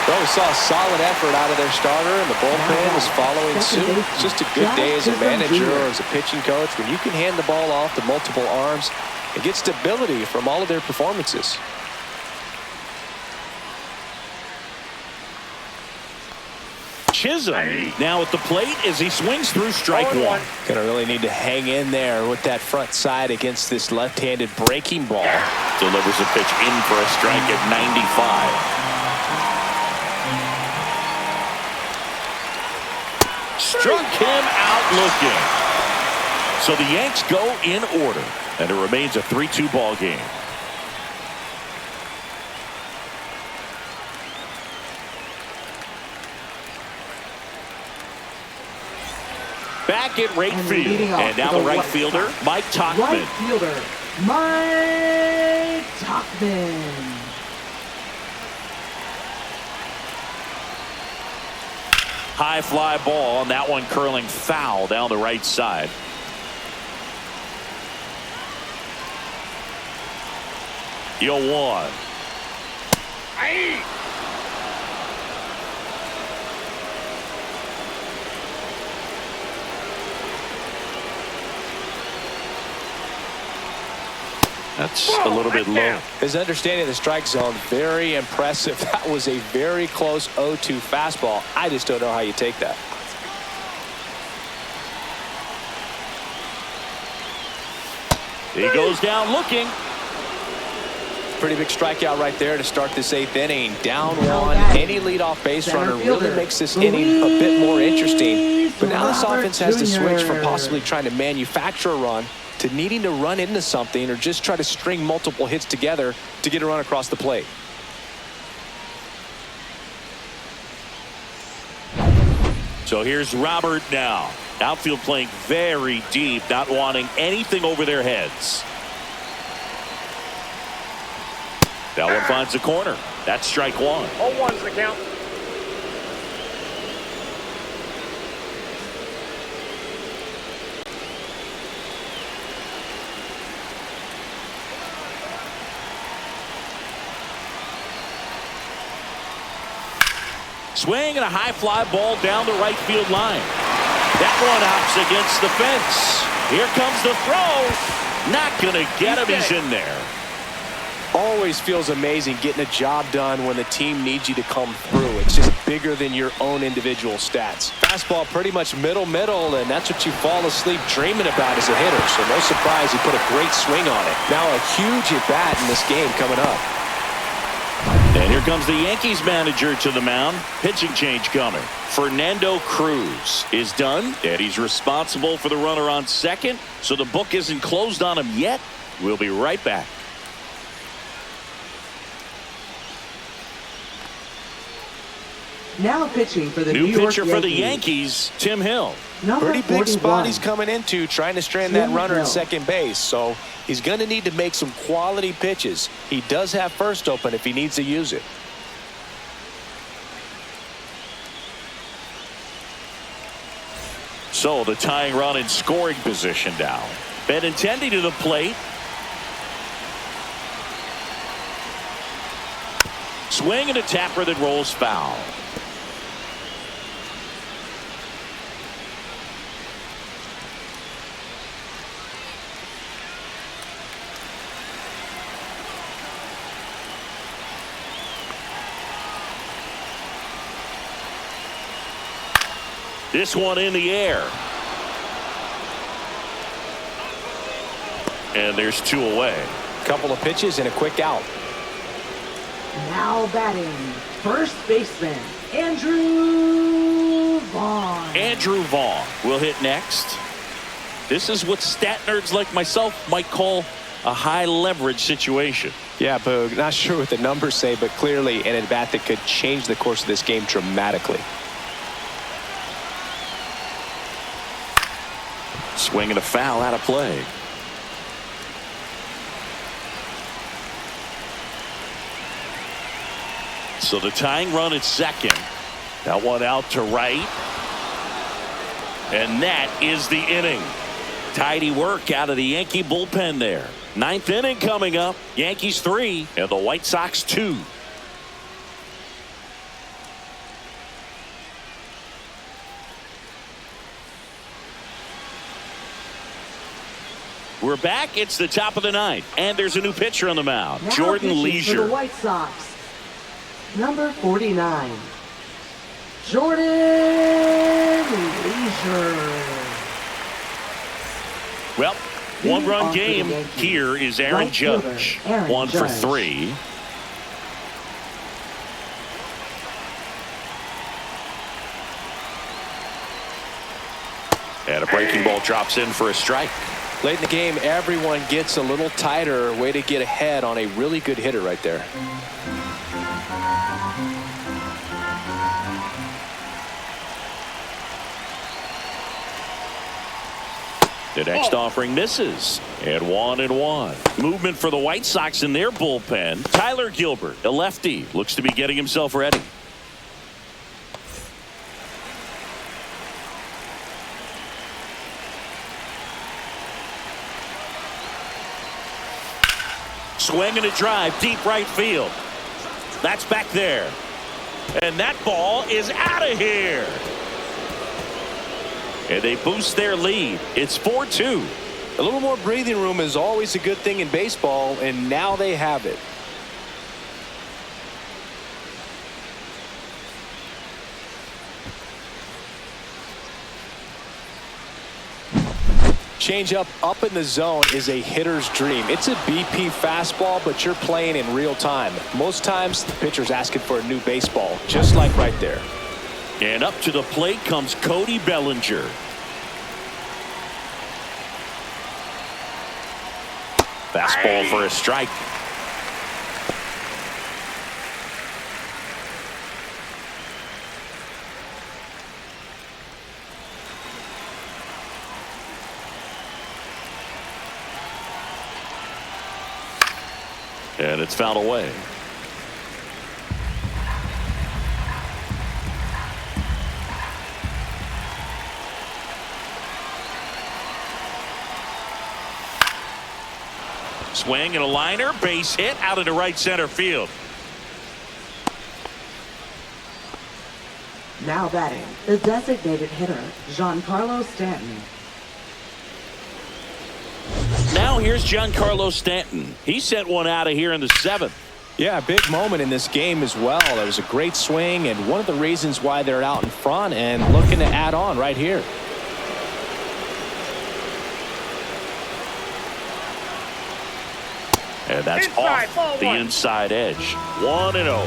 Well, we saw a solid effort out of their starter, and the bullpen is following suit. It's just a good day as a manager or as a pitching coach when you can hand the ball off to multiple arms and get stability from all of their performances. Chisholm now at the plate as he swings through strike 1. Gonna really need to hang in there with that front side against this left-handed breaking ball. Delivers a pitch in for a strike at 95. Struck him out looking. So the Yanks go in order, and it remains a 3-2 ball game. Back at right field, and now the right fielder, Mike Tauchman. Right fielder, Mike Tauchman. High fly ball, and that one curling foul down the right side. Yo, 1. That's a little bit low. His understanding of the strike zone, very impressive. That was a very close 0-2 fastball. I just don't know how you take that. He goes down looking. Pretty big strikeout right there to start this 8th inning. Down 1. Any leadoff base runner really makes this inning a bit more interesting. But now this offense has to switch from possibly trying to manufacture a run to needing to run into something or just try to string multiple hits together to get a run across the plate. So here's Robert now. Outfield playing very deep, not wanting anything over their heads. That one finds the corner. That's strike 1. 0-1's the count. Swing and a high fly ball down the right field line. That one hops against the fence. Here comes the throw. Not going to get him. He's in there. Always feels amazing getting a job done when the team needs you to come through. It's just bigger than your own individual stats. Fastball pretty much middle, and that's what you fall asleep dreaming about as a hitter. So no surprise he put a great swing on it. Now a huge at-bat in this game coming up. And here comes the Yankees manager to the mound. Pitching change coming. Fernando Cruz is done, and he's responsible for the runner on second. So the book isn't closed on him yet. We'll be right back. Now pitching for the New New York pitcher for the Yankees, Tim Hill. Number Pretty big 41. spot he's coming into, trying to strand that Tim runner Hill. at second base. So he's going to need to make some quality pitches. He does have first open if he needs to use it. So the tying run in scoring position now. Benintendi to the plate. Swing and a tapper that rolls foul. This one in the air. And there's two away. Couple of pitches and a quick out. Now batting, first baseman, Andrew Vaughn. Andrew Vaughn will hit next. This is what stat nerds like myself might call a high leverage situation. Yeah, Boog, not sure what the numbers say, but clearly an at-bat that could change the course of this game dramatically. Swing and a foul out of play. So the tying run at second. That one out to right. And that is the inning. Tidy work out of the Yankee bullpen there. Ninth inning coming up. Yankees 3 and the White Sox 2. We're back. It's the top of the ninth. And there's a new pitcher on the mound. Now Jordan pitching Leisure. for the White Sox, number 49, Jordan Leisure. Well, Leading one-run off for the game. Yankees, Here is Aaron right fielder, Judge. Aaron 1 for Judge. 3. And a breaking ball drops in for a strike. Late in the game, everyone gets a little tighter. Way to get ahead on a really good hitter right there. The next offering misses. And 1-1. Movement for the White Sox in their bullpen. Tyler Gilbert, a lefty, looks to be getting himself ready. Swing and a drive, deep right field. That's back there. And that ball is out of here. And they boost their lead. It's 4-2. A little more breathing room is always a good thing in baseball, and now they have it. Change up in the zone is a hitter's dream. It's a BP fastball, but you're playing in real time. Most times the pitcher's asking for a new baseball, just like right there. And up to the plate comes Cody Bellinger. Fastball for a strike. And it's fouled away. Swing and a liner, base hit out into right center field. Now batting, the designated hitter, Giancarlo Stanton. Now here's Giancarlo Stanton. He sent one out of here in the 7th. Yeah, a big moment in this game as well. It was a great swing and one of the reasons why they're out in front and looking to add on right here. And that's Inside, off ball the one. inside edge. 1-0.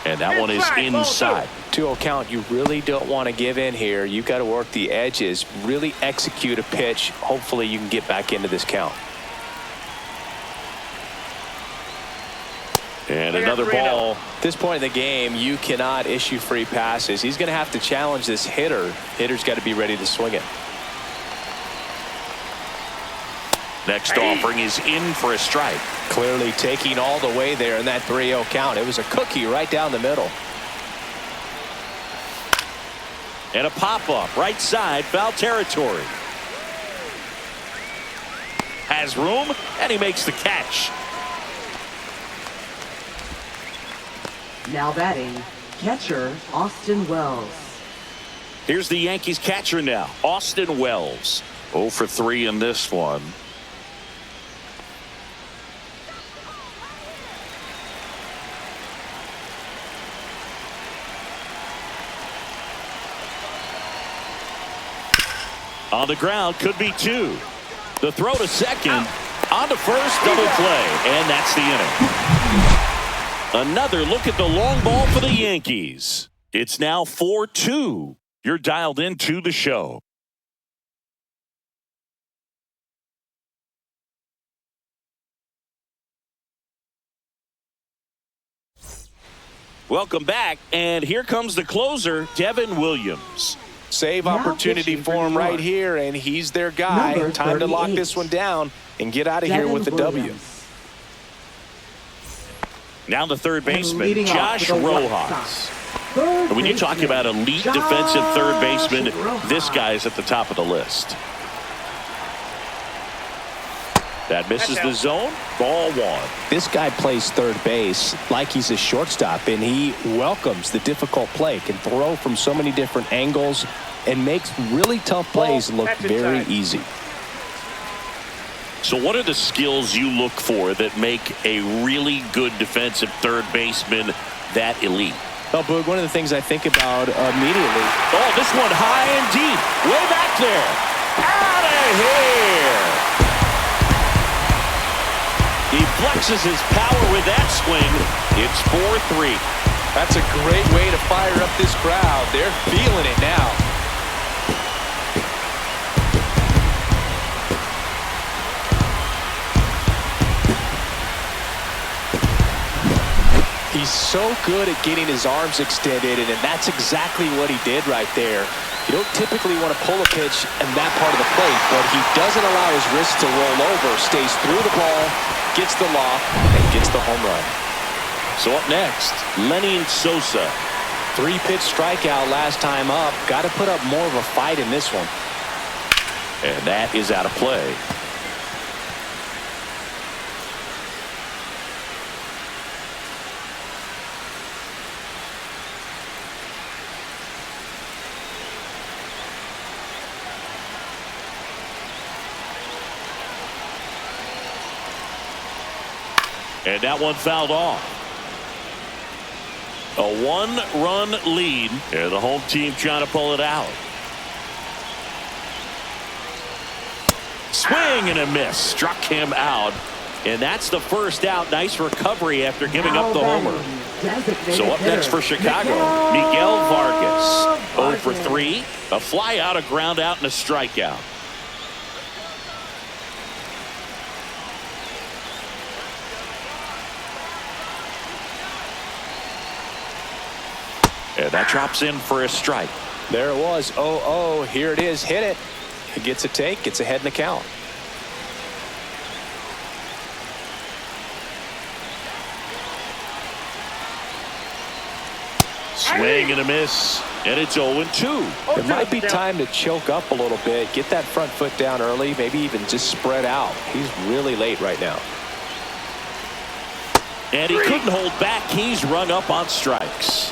And that one is Inside, ball inside. 2-0 count. You really don't want to give in here. You've got to work the edges, really execute a pitch. Hopefully you can get back into this count. And another ball. At this point in the game, you cannot issue free passes. He's going to have to challenge this hitter. Hitter's got to be ready to swing it. Next offering is in for a strike. Clearly taking all the way there in that 3-0 count. It was a cookie right down the middle. And a pop-up right side, foul territory. Has room, and he makes the catch. Now batting, catcher Austin Wells. Here's the Yankees catcher now, Austin Wells. 0 for 3 in this one. On the ground, could be 2. The throw to second, on to first, double play, and that's the inning. Another look at the long ball for the Yankees. It's now 4-2. You're dialed into the show. Welcome back, and here comes the closer, Devin Williams. Save Now opportunity pitching for for him New right York. here, and he's their guy. Number Time to lock 38. this one down and get out of here Devin with the W. Williams. Now the third baseman, leading off Josh with a walk Rojas. stop. Third And when you talk baseman, about elite Josh defensive third baseman, this Rojas. guy is at the top of the list. That misses the zone. Ball 1. This guy plays third base like he's a shortstop, and he welcomes the difficult play, can throw from so many different angles, and makes really tough plays look That's very inside. easy. So what are the skills you look for that make a really good defensive third baseman that elite? Well, Boog, one of the things I think about immediately. Oh, this one high and deep. Way back there. Out of here. He flexes his power with that swing. It's 4-3. That's a great way to fire up this crowd. They're feeling it now. He's so good at getting his arms extended, and that's exactly what he did right there. You don't typically want to pull a pitch in that part of the plate, but he doesn't allow his wrist to roll over, stays through the ball, gets the lock, and gets the home run. So up next, Lenny Sosa. 3-pitch strikeout last time up. Got to put up more of a fight in this one. And that is out of play. And that one fouled off. A 1-run lead. And the home team trying to pull it out. Swing and a miss. Struck him out. And that's the first out. Nice recovery after giving up the homer. So up next for Chicago, Miguel Vargas. 0 for 3. A fly out, a ground out, and a strikeout. And that drops in for a strike. There it was. 0-0. Here it is. Hit it. It gets a take. Gets ahead in the count. Swing and a miss. And it's 0-2. It might be time to choke up a little bit. Get that front foot down early. Maybe even just spread out. He's really late right now. And he couldn't hold back. He's rung up on strikes.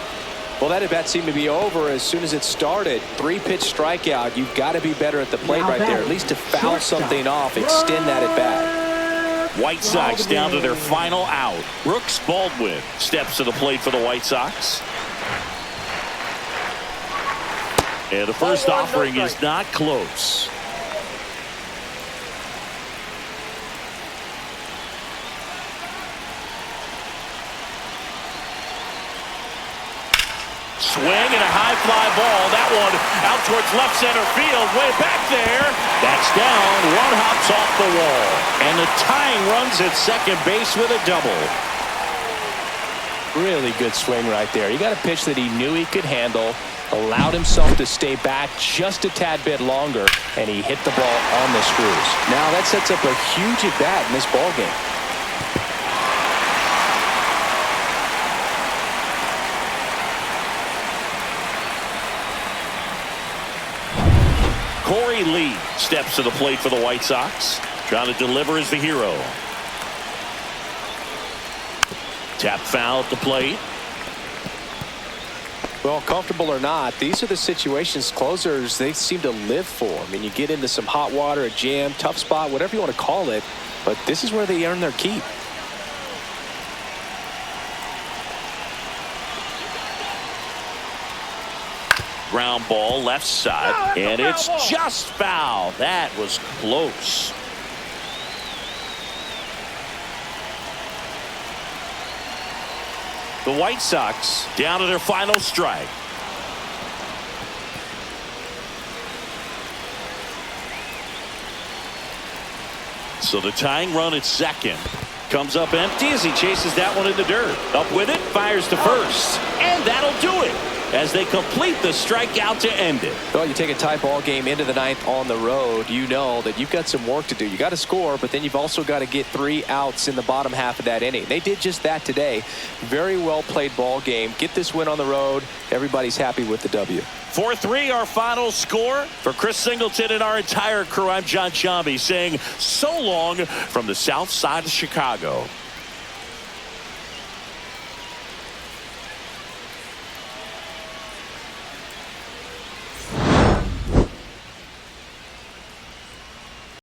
Well, that at bat seemed to be over as soon as it started. 3-pitch strikeout. You've got to be better at the plate Now right there. At batting, least to foul shortstop. something off, extend that at bat. White Sox down to their final out. Brooks Baldwin steps to the plate for the White Sox. And the first offering is not close. Swing and a high fly ball. That one out towards left center field. Way back there. That's down. One hops off the wall. And the tying runs at second base with a double. Really good swing right there. He got a pitch that he knew he could handle, allowed himself to stay back just a tad bit longer, and he hit the ball on the screws. Now that sets up a huge at bat in this ball game. Corey Lee steps to the plate for the White Sox. Trying to deliver as the hero. Tap foul at the plate. Well, comfortable or not, these are the situations closers they seem to live for. I mean, you get into some hot water, a jam, tough spot, whatever you want to call it, but this is where they earn their keep. Ground ball left side, and it's just foul. That was close. The White Sox down to their final strike. So the tying run at second comes up empty as he chases that one in the dirt. Up with it, fires to first, and that'll do it as they complete the strikeout to end it. Well, you take a tie ball game into the ninth on the road, you know that you've got some work to do. You got to score, but then you've also got to get 3 outs in the bottom half of that inning. They did just that today. Very well played ball game. Get this win on the road. Everybody's happy with the W. 4-3 our final score. For Chris Singleton and our entire crew, I'm John Shambi saying so long from the south side of Chicago.